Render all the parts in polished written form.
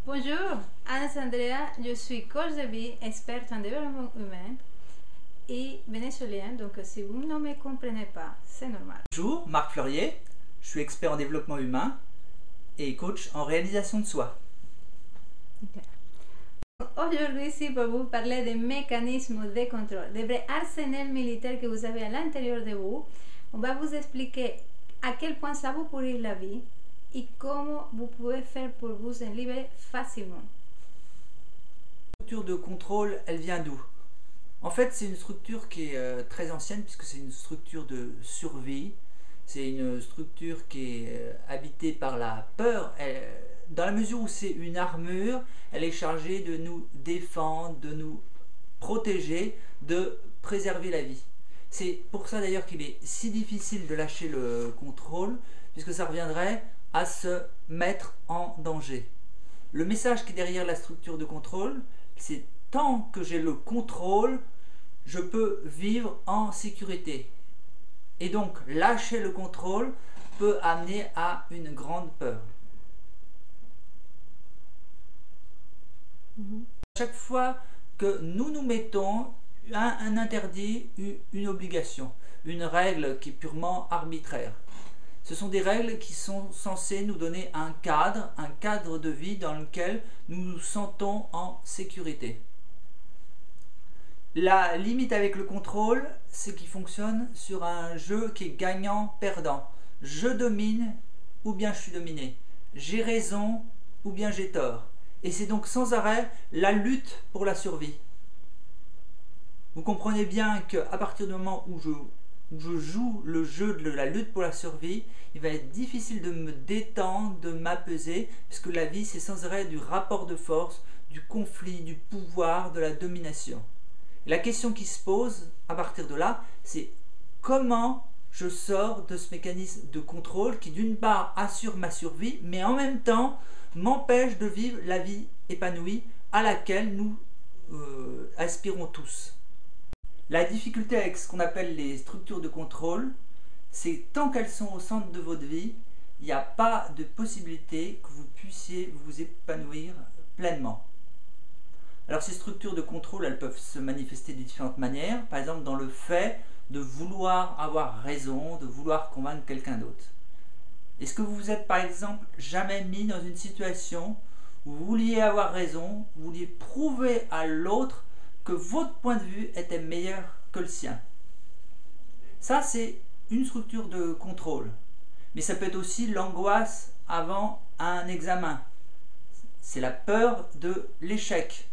Bonjour, Anna-Andrea, je suis coach de vie, experte en développement humain et vénézuélienne, donc si vous ne me comprenez pas, c'est normal. Bonjour, Marc Fleurier, je suis expert en développement humain et coach en réalisation de soi. Okay. Aujourd'hui, ici, pour vous parler des mécanismes de contrôle, des vrais arsenals militaires que vous avez à l'intérieur de vous, on va vous expliquer à quel point ça vous pourrit la vie et comment vous pouvez faire pour vous en libérer facilement. La structure de contrôle, elle vient d'où? En fait, c'est une structure qui est très ancienne puisque c'est une structure de survie. C'est une structure qui est habitée par la peur. Dans la mesure où c'est une armure, elle est chargée de nous défendre, de nous protéger, de préserver la vie. C'est pour ça d'ailleurs qu'il est si difficile de lâcher le contrôle, puisque ça reviendrait à se mettre en danger. Le message qui est derrière la structure de contrôle, c'est tant que j'ai le contrôle, je peux vivre en sécurité. Et donc lâcher le contrôle peut amener à une grande peur. Chaque fois que nous nous mettons un interdit, une obligation, une règle qui est purement arbitraire. Ce sont des règles qui sont censées nous donner un cadre de vie dans lequel nous nous sentons en sécurité. La limite avec le contrôle, c'est qu'il fonctionne sur un jeu qui est gagnant-perdant. Je domine ou bien je suis dominé. J'ai raison ou bien j'ai tort. Et c'est donc sans arrêt la lutte pour la survie. Vous comprenez bien qu'à partir du moment où je joue le jeu de la lutte pour la survie, il va être difficile de me détendre, de m'apaiser, puisque la vie c'est sans arrêt du rapport de force, du conflit, du pouvoir, de la domination. Et la question qui se pose à partir de là, c'est comment je sors de ce mécanisme de contrôle qui d'une part assure ma survie, mais en même temps m'empêche de vivre la vie épanouie à laquelle nous aspirons tous. La difficulté avec ce qu'on appelle les structures de contrôle, c'est tant qu'elles sont au centre de votre vie, il n'y a pas de possibilité que vous puissiez vous épanouir pleinement. Alors ces structures de contrôle, elles peuvent se manifester de différentes manières, par exemple dans le fait de vouloir avoir raison, de vouloir convaincre quelqu'un d'autre. Est-ce que vous vous êtes par exemple jamais mis dans une situation où vous vouliez avoir raison, vous vouliez prouver à l'autre que votre point de vue était meilleur que le sien? Ça, c'est une structure de contrôle. Mais ça peut être aussi l'angoisse avant un examen. C'est la peur de l'échec,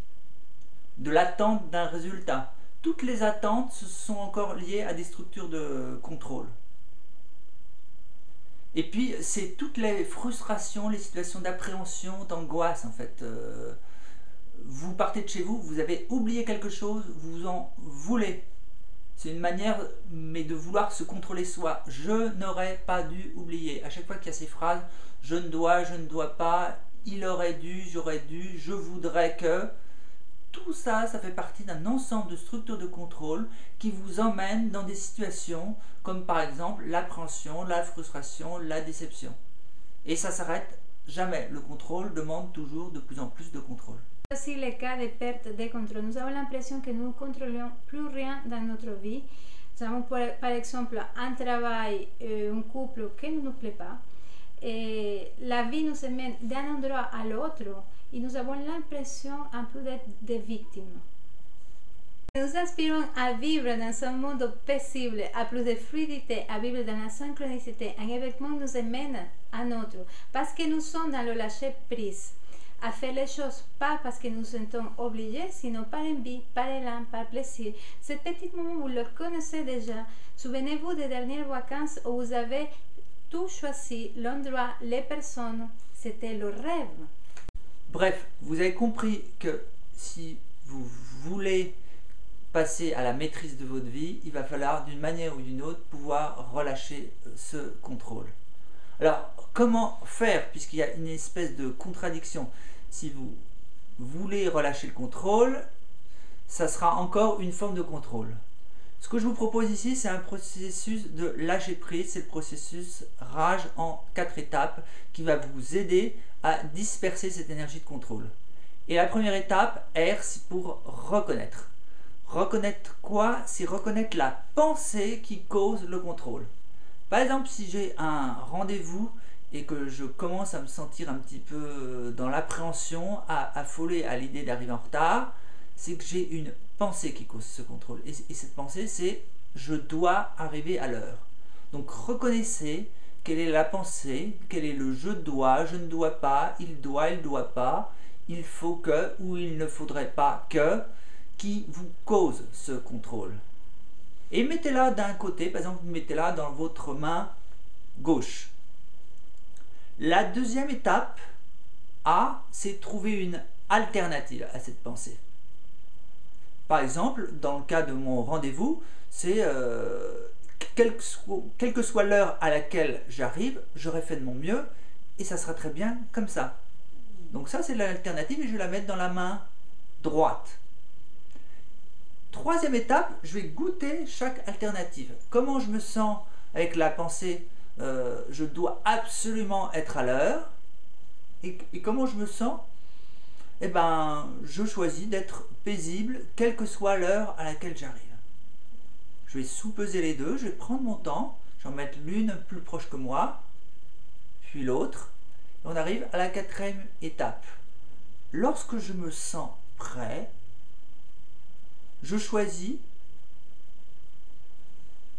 de l'attente d'un résultat. Toutes les attentes sont encore liées à des structures de contrôle. Et puis, c'est toutes les frustrations, les situations d'appréhension, d'angoisse en fait. Vous partez de chez vous, vous avez oublié quelque chose, vous en voulez. C'est une manière, mais de vouloir se contrôler soi. Je n'aurais pas dû oublier. À chaque fois qu'il y a ces phrases, je ne dois pas, il aurait dû, j'aurais dû, je voudrais que. Tout ça, ça fait partie d'un ensemble de structures de contrôle qui vous emmènent dans des situations comme par exemple l'appréhension, la frustration, la déception. Et ça s'arrête jamais. Le contrôle demande toujours de plus en plus de contrôle. Aussi les cas de perte de contrôle. Nous avons l'impression que nous ne contrôlons plus rien dans notre vie. Nous avons par exemple un travail, un couple qui ne nous plaît pas. Et la vie nous emmène d'un endroit à l'autre et nous avons l'impression un peu d'être des victimes. Nous aspirons à vivre dans un monde paisible, à plus de fluidité, à vivre dans la synchronicité. Un événement nous emmène à un autre parce que nous sommes dans le lâcher prise, à faire les choses pas parce que nous nous sentons obligés, sinon par envie, par élan, par plaisir. Ce petit moment, vous le connaissez déjà. Souvenez-vous des dernières vacances où vous avez tout choisi, l'endroit, les personnes, c'était le rêve. Bref, vous avez compris que si vous voulez passer à la maîtrise de votre vie, il va falloir d'une manière ou d'une autre pouvoir relâcher ce contrôle. Alors, comment faire, puisqu'il y a une espèce de contradiction? Si vous voulez relâcher le contrôle, ça sera encore une forme de contrôle. Ce que je vous propose ici, c'est un processus de lâcher prise, c'est le processus rage en 4 étapes qui va vous aider à disperser cette énergie de contrôle. Et la première étape, R, c'est pour reconnaître. Reconnaître quoi? C'est reconnaître la pensée qui cause le contrôle. Par exemple, si j'ai un rendez-vous et que je commence à me sentir un petit peu dans l'appréhension, affolé à l'idée d'arriver en retard, c'est que j'ai une pensée qui cause ce contrôle. Et cette pensée, c'est « je dois arriver à l'heure ». Donc reconnaissez quelle est la pensée, quel est le « je dois »,« je ne dois pas »,« il doit pas »,« il faut que » ou « il ne faudrait pas que » qui vous cause ce contrôle. Et mettez-la d'un côté, par exemple, mettez-la dans votre main gauche. La deuxième étape, A, c'est trouver une alternative à cette pensée. Par exemple, dans le cas de mon rendez-vous, c'est quelle que soit l'heure à laquelle j'arrive, j'aurai fait de mon mieux et ça sera très bien comme ça. Donc ça, c'est l'alternative et je vais la mettre dans la main droite. Troisième étape, je vais goûter chaque alternative. Comment je me sens avec la pensée je dois absolument être à l'heure et comment je me sens? Eh ben, je choisis d'être paisible, quelle que soit l'heure à laquelle j'arrive. Je vais sous-peser les deux, je vais prendre mon temps, je vais en mettre l'une plus proche que moi, puis l'autre. Et on arrive à la quatrième étape. Lorsque je me sens prêt, je choisis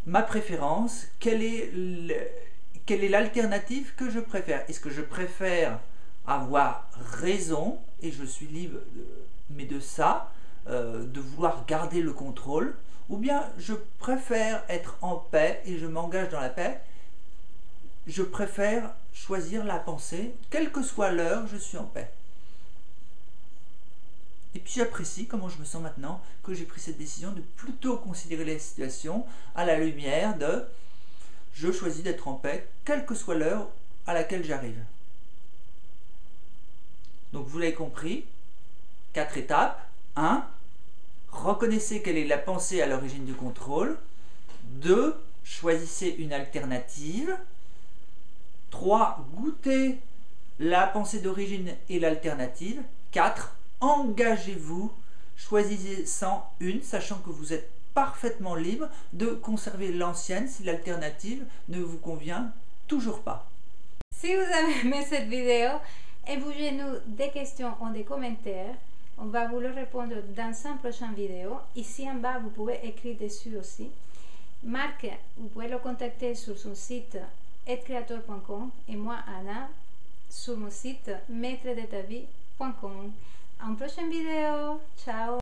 ma préférence, quelle est l'alternative que je préfère. Est-ce que je préfère avoir raison, et je suis libre de ça, de vouloir garder le contrôle, ou bien je préfère être en paix et je m'engage dans la paix, je préfère choisir la pensée, quelle que soit l'heure, je suis en paix. Et puis j'apprécie comment je me sens maintenant que j'ai pris cette décision de plutôt considérer les situations à la lumière de je choisis d'être en paix, quelle que soit l'heure à laquelle j'arrive. Donc vous l'avez compris, 4 étapes. 1. Reconnaissez quelle est la pensée à l'origine du contrôle. 2. Choisissez une alternative. 3. Goûtez la pensée d'origine et l'alternative. 4. Engagez-vous, choisissez-en une, sachant que vous êtes parfaitement libre de conserver l'ancienne si l'alternative ne vous convient toujours pas. Si vous avez aimé cette vidéo, envoyez-nous des questions ou des commentaires. On va vous le répondre dans une prochaine vidéo. Ici en bas, vous pouvez écrire dessus aussi. Marc, vous pouvez le contacter sur son site edcreator.com et moi, Anna, sur mon site maîtredetavie.com. En prochaine vidéo. Ciao!